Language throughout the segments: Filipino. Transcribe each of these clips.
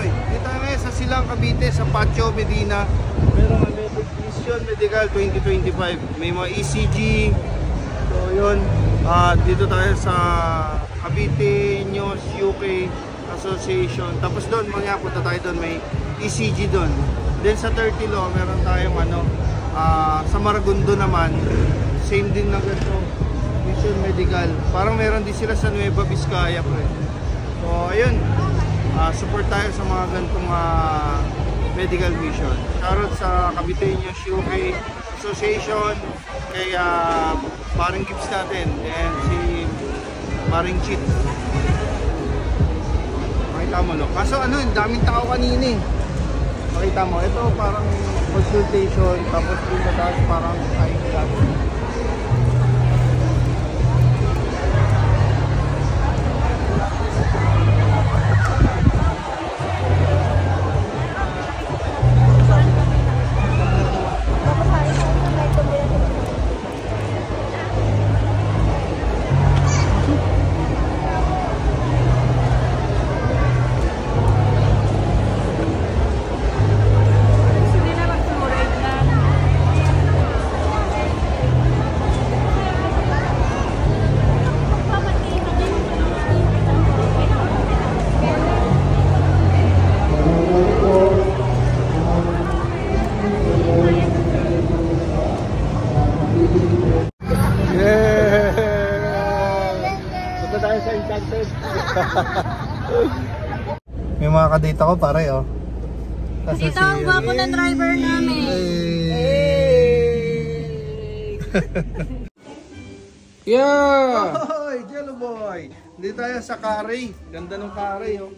Baboy. Dito ngayon sa Silang Cavite, sa Patio Medina. Meron kami Vision Medical 2025. May mga ECG. So yun, dito tayo sa Cavite News UK Association. Tapos doon, punta tayo doon, may ECG doon. Then sa 30 Law, meron tayong sa Maragundo naman, same din na ganito, Vision Medical. Parang meron din sila sa Nueva Vizcaya, pre. So ayun, support tayo sa mga ganitong medical vision. Shoutout sa Cavite News UK Association, kay Paring Gibbs natin, and si Paring Cheat. Makita mo, lo. Kaso daming tao kanina eh. Makita mo, ito parang consultation, tapos dun sa taas parang eyeglass. May mga kadate ako pare oh. Dito ang gwapo ng driver namin. Yeah! Hoy, Jello boy. Dito tayo sa Carey. Ganda ng Carey oh.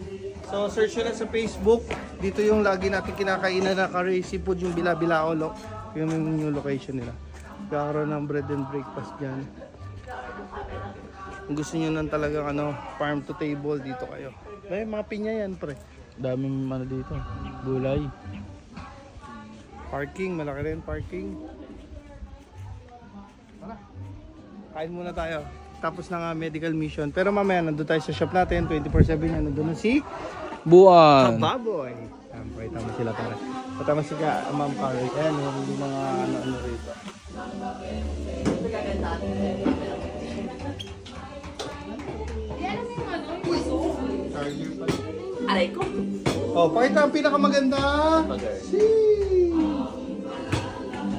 So search nyo lang sa Facebook. Dito yung lagi natin kinakainan na Carey Seafood, yung Bila-Bilao lo. Yung new location nila. Kakaroon ng bread and breakfast dyan. Kung gusto nyo nang talagang farm to table, dito kayo. May mga pinya yan pre. Daming dito, gulay. Parking, malaki rin parking. Tara, kain muna tayo. Tapos na nga medical mission. Pero mamaya nandun tayo sa shop natin, 24/7 yan. Nandun na si Buwan. Baboy. Pakita mo sila pare. Patama si Ma'am Carey. Ayan yung mga ano rito. Aray ko. Oh, pakita ang pinakamaganda.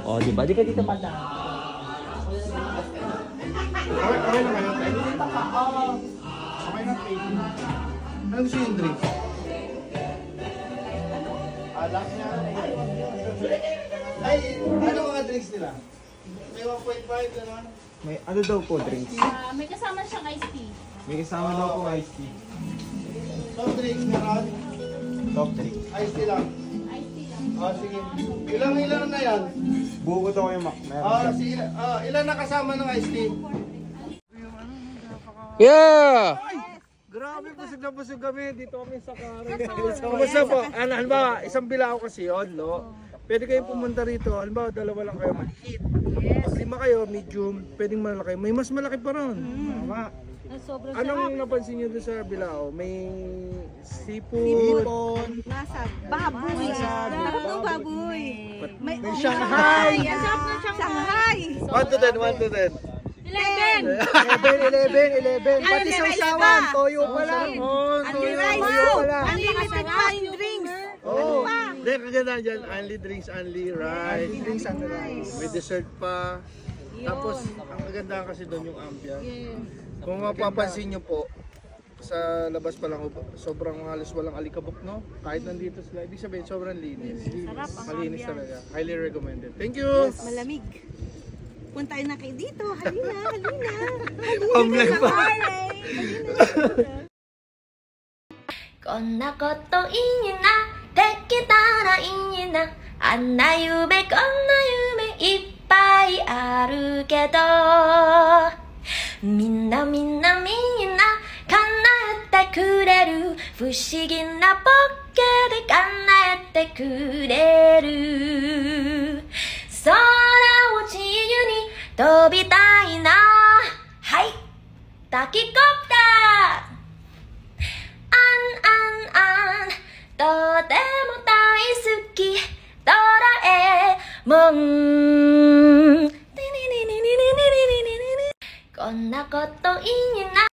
Oh, di ba? Di ka dito pala. Okay na kayo. Okay na kayo. Ano gusto yung drink? Last niya. Ay, ano mga drinks nila? May 1.5 naman. May ano daw po drinks? May kasama siyang iced tea. May kasama daw po iced tea. Soft drinks meron? Soft drinks. Iced tea lang. Iced tea lang. Sige. Ilang na yan? Buko daw yung Mac. Sige. Ilan na kasama ng iced tea? Yeah! Grabe, busog kami. Dito kami sa Carey. Kumusta po? Halimbawa, isang bilao kasi yun, no? Pwede kayong pumunta rito. Halimbawa, dalawa lang kayo maliit. Pag 5 kayo, medium, pwedeng malaki. May mas malaki pa ron. Tama. Anong napansin nyo doon sa bilao? May seafood. Nasa baboy. Sarap ng baboy. May Shanghai. Shanghai. 1 to 10, 1 to 10. 11. 11. Pati sa usawan, toyo pa lang. Only rice. Unlimited pa yung drinks. Oh, then kaganda dyan, only drinks, only rice. With dessert pa. Tapos, ang maganda kasi doon yung ambience. Kung mapapansin nyo po, sa labas pa lang, sobrang halos walang alikabok, no? Kahit nandito sila, ibig sabihin, sobrang linis. Malinis talaga. Highly recommended. Thank you! Malamig. Punta na kayo dito. Halina. Pamlag pa. こんなこといいなできたらいいなあんな夢こんな夢いっぱいあるけどみんな叶えてくれる不思議なポッケで叶えてくれる空を自由に飛びたいなはいタキコプターあんあんあん飛夢こんなこといいな